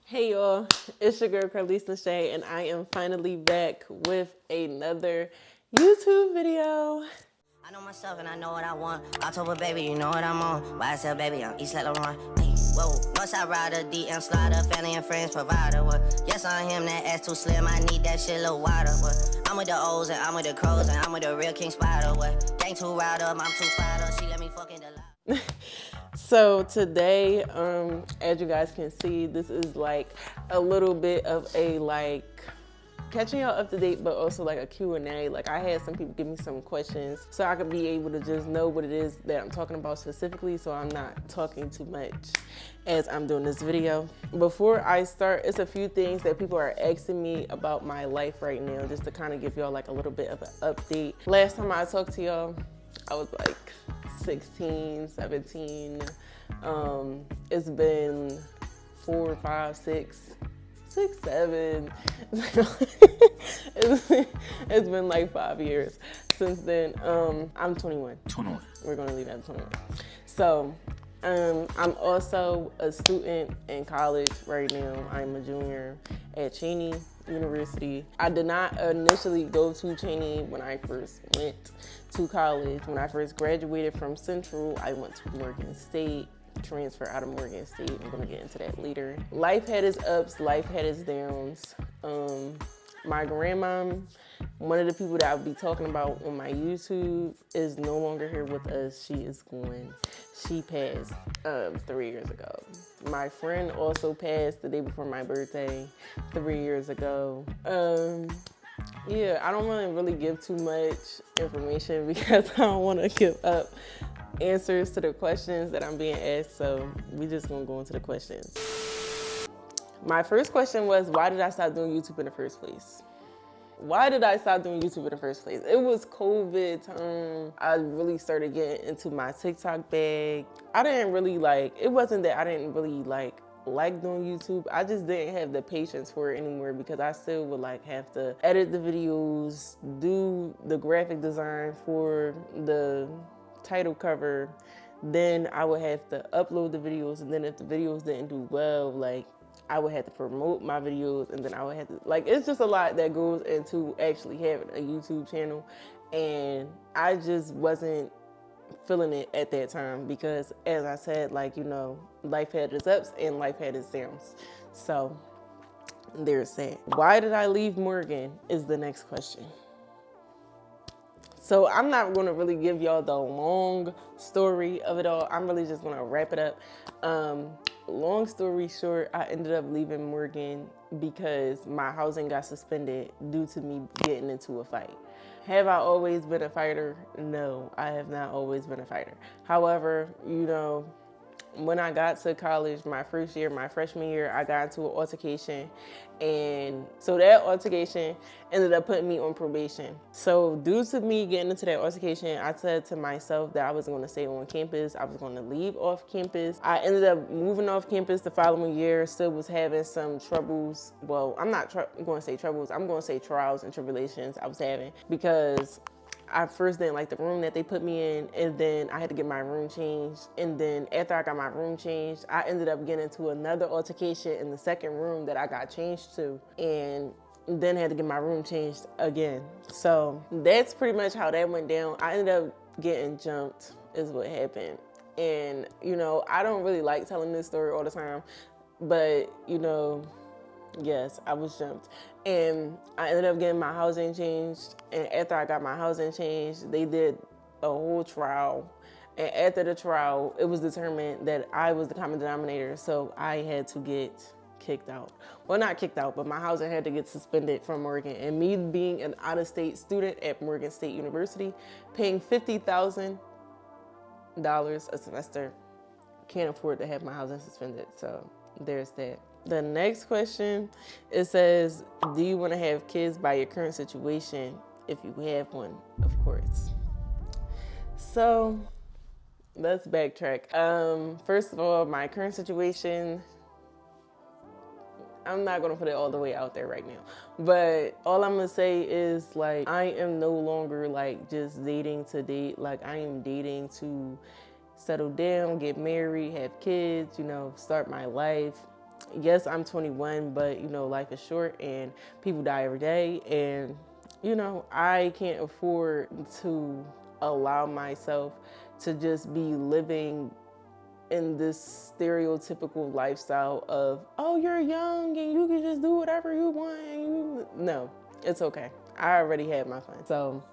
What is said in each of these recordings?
Hey y'all, it's your girl Karlicee Nichee, and I am finally back with another YouTube video. I know myself and I know what I want. October, baby, you know what I'm on. YSL, baby, I'm East Laurent. Hey, whoa, Northside rider, DM slider, family and friends provider. What? Yes, I'm him, that ass too slim. I need that shit a little wider. What? I'm with the O's and I'm with the crows and I'm with the real King Spider. What? Gang too riled up, I'm too fired up. She let me fucking the So today, as you guys can see, this is like a little bit of a catching y'all up to date, but also like a Q&A. Like I had some people give me some questions so I could be able to just know what it is that I'm talking about specifically, so I'm not talking too much as I'm doing this video. Before I start, it's a few things that people are asking me about my life right now, just to kind of give y'all like a little bit of an update. Last time I talked to y'all, I was like 16, 17. It's been 4, 5, 6, 7. It's been like 5 years since then. I'm 21. 21. We're gonna leave at 21. So I'm also a student in college right now. I'm a junior at Cheney University. I did not initially go to Cheney when I first went to college. When I first graduated from Central, I went to Morgan State, transfer out of Morgan State. I'm gonna get into that later. Life had its ups, life had its downs. My grandma, one of the people that I'll be talking about on my YouTube, is no longer here with us. She is gone. She passed 3 years ago. My friend also passed the day before my birthday 3 years ago. Yeah, I don't really give too much information because I don't want to give up answers to the questions that I'm being asked, so we just gonna go into the questions. My first question was, why did I stop doing YouTube in the first place? Why did I stop doing YouTube in the first place? It was COVID time. I really started getting into my TikTok bag. I didn't really it wasn't that I didn't really like doing YouTube. I just didn't have the patience for it anymore because I still would have to edit the videos, do the graphic design for the title cover. Then I would have to upload the videos, and then if the videos didn't do well, I would have to promote my videos, and then I would have to, it's just a lot that goes into actually having a YouTube channel, and I just wasn't feeling it at that time because, as I said, life had its ups and life had its downs. So there's that. Why did I leave Morgan is the next question. So I'm not going to really give y'all the long story of it all. I'm really just going to wrap it up. Long story short, I ended up leaving Morgan because my housing got suspended due to me getting into a fight. Have I always been a fighter? No, I have not always been a fighter. However, when I got to college, my freshman year, I got into an altercation. And so that altercation ended up putting me on probation. So due to me getting into that altercation, I said to myself that I was going to stay on campus. I was going to leave off campus. I ended up moving off campus the following year, still was having some troubles. Well, I'm not going to say troubles. I'm going to say trials and tribulations I was having because I first didn't like the room that they put me in, and then I had to get my room changed. And then after I got my room changed, I ended up getting into another altercation in the second room that I got changed to, and then had to get my room changed again. So that's pretty much how that went down. I ended up getting jumped is what happened. And, I don't really like telling this story all the time, but, yes, I was jumped. And I ended up getting my housing changed. And after I got my housing changed, they did a whole trial. And after the trial, it was determined that I was the common denominator. So I had to get kicked out. Well, not kicked out, but my housing had to get suspended from Morgan. And me being an out-of-state student at Morgan State University, paying $50,000 a semester, can't afford to have my housing suspended. So there's that. The next question, it says, do you want to have kids by your current situation? If you have one, of course. So let's backtrack. First of all, my current situation, I'm not going to put it all the way out there right now. But all I'm going to say is I am no longer just dating to date. I am dating to settle down, get married, have kids, start my life. Yes, I'm 21, but you know, life is short and people die every day. And you know, I can't afford to allow myself to just be living in this stereotypical lifestyle of, oh, you're young and you can just do whatever you want. No, it's okay. I already had my fun. So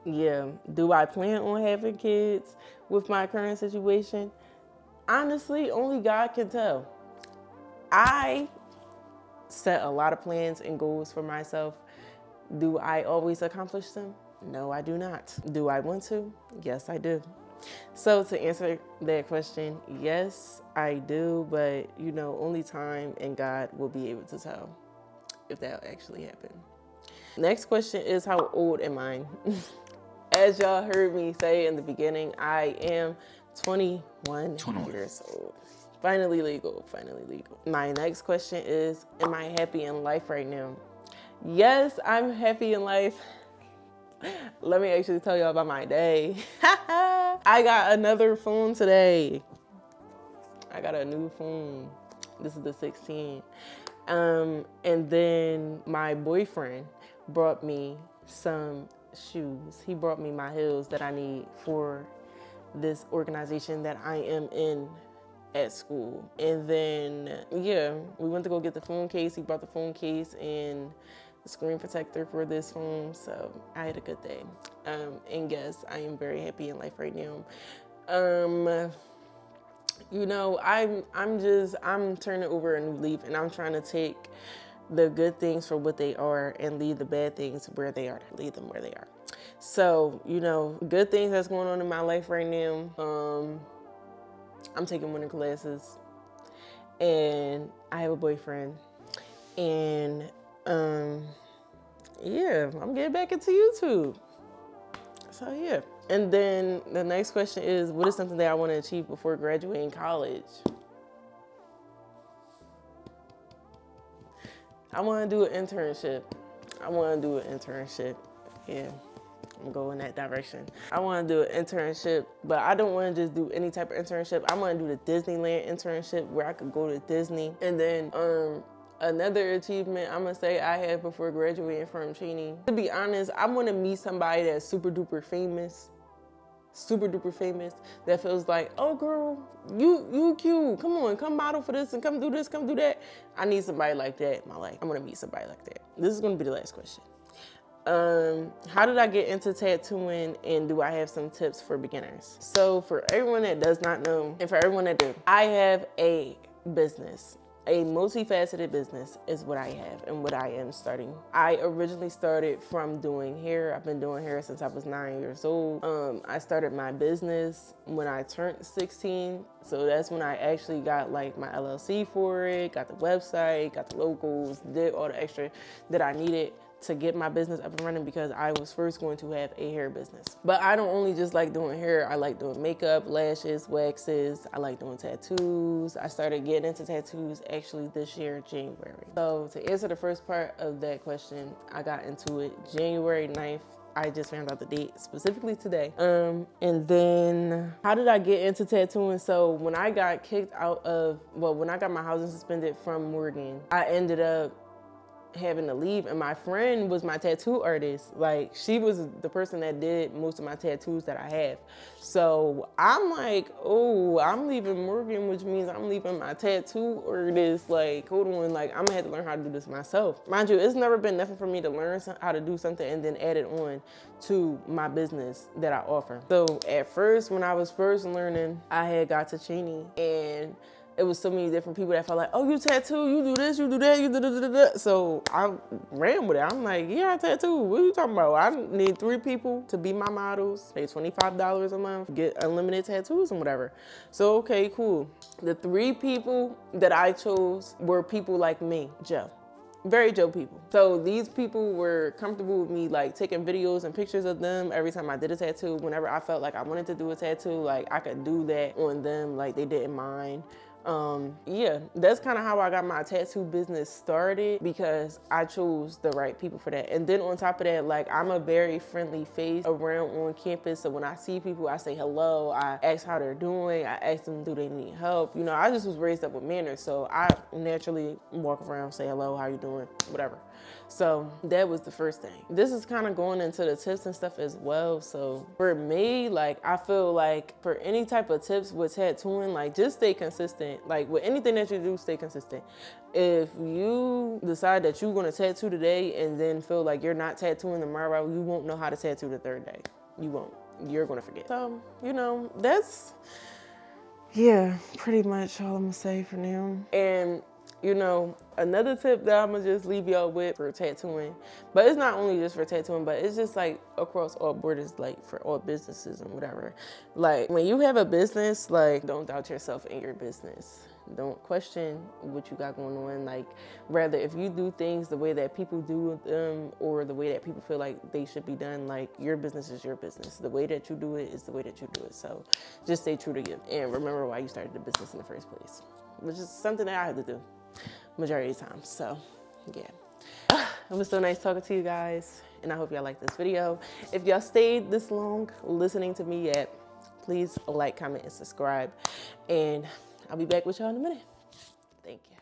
yeah, do I plan on having kids with my current situation? Honestly, only God can tell. I set a lot of plans and goals for myself. Do I always accomplish them? No, I do not. Do I want to? Yes, I do. So to answer that question, yes, I do, but you know, only time and God will be able to tell if that actually happened. Next question is, how old am I? As y'all heard me say in the beginning, I am 21 years old. Finally legal, finally legal. My next question is, am I happy in life right now? Yes, I'm happy in life. Let me actually tell y'all about my day. I got another phone today. I got a new phone. This is the 16. And then my boyfriend brought me some shoes. He brought me my heels that I need for this organization that I am in at school. And then, yeah, we went to go get the phone case. He brought the phone case and the screen protector for this phone. So I had a good day. And yes, I am very happy in life right now. You know, I'm turning over a new leaf, and I'm trying to take the good things for what they are and leave the bad things where they are, leave them where they are. So, you know, good things that's going on in my life right now. I'm taking winter classes, and I have a boyfriend, and yeah, I'm getting back into YouTube. So yeah. And then the next question is, what is something that I want to achieve before graduating college? I want to do an internship. Yeah, I'm going that direction. I want to do an internship, but I don't want to just do any type of internship. I want to do the Disneyland internship where I could go to Disney. And then another achievement I'm gonna say I had before graduating from Cheney. To be honest, I want to meet somebody that's super duper famous, that feels like, oh girl, you cute. Come on, come model for this and come do this, come do that. I need somebody like that in my life. I'm gonna meet somebody like that. This is gonna be the last question. How did I get into tattooing, and do I have some tips for beginners? So for everyone that does not know, and for everyone that do, I have a business. A multifaceted business is what I have and what I am starting. I originally started from doing hair. I've been doing hair since I was 9 years old. I started my business when I turned 16. So that's when I actually got like my LLC for it, got the website, got the logos, did all the extra that I needed to get my business up and running, because I was first going to have a hair business. But I don't only just like doing hair, I like doing makeup, lashes, waxes, I like doing tattoos. I started getting into tattoos actually this year, January. So to answer the first part of that question, I got into it January 9th. I just found out the date specifically today. And then how did I get into tattooing? So when I got kicked out of, when I got my housing suspended from Morgan, I ended up having to leave, and my friend was my tattoo artist. Like, she was the person that did most of my tattoos that I have. So I'm like, oh, I'm leaving Morgan, which means I'm leaving my tattoo artist. Like, hold on, like, I'm gonna have to learn how to do this myself. Mind you, it's never been nothing for me to learn how to do something and then add it on to my business that I offer. So at first, when I was first learning, I had got to Cheney, and it was so many different people that felt like, oh, you tattoo, you do this, you do that, you da-da-da-da. So I ran with it. I'm like, yeah, I tattoo. What are you talking about? I need 3 people to be my models, pay $25 a month, get unlimited tattoos and whatever. So, okay, cool. The 3 people that I chose were people like me, Joe. Very Joe people. So these people were comfortable with me like taking videos and pictures of them every time I did a tattoo. Whenever I felt like I wanted to do a tattoo, like I could do that on them, like they didn't mind. Yeah, that's kind of how I got my tattoo business started, because I chose the right people for that. And then on top of that, like, I'm a very friendly face around on campus. So when I see people, I say hello, I ask how they're doing, I ask them, do they need help? You know, I just was raised up with manners. So I naturally walk around, say hello, how you doing, whatever. So that was the first thing. This is kind of going into the tips and stuff as well. So for me, like, I feel like for any type of tips with tattooing, like, just stay consistent. Like, with anything that you do, stay consistent. If you decide that you're going to tattoo today and then feel like you're not tattooing tomorrow, you won't know how to tattoo the third day. You won't. You're going to forget. So, you know, that's, yeah, pretty much all I'm going to say for now. And you know, another tip that I'm gonna just leave y'all with for tattooing, but it's not only just for tattooing, but it's just like across all borders, like for all businesses and whatever. Like, when you have a business, like, don't doubt yourself in your business. Don't question what you got going on. Like, rather, if you do things the way that people do them, or the way that people feel like they should be done, like, your business is your business. The way that you do it is the way that you do it. So just stay true to you and remember why you started the business in the first place, which is something that I had to do majority of the time. So yeah, it was so nice talking to you guys, and I hope y'all liked this video. If y'all stayed this long listening to me yet, please like, comment, and subscribe, and I'll be back with y'all in a minute. Thank you.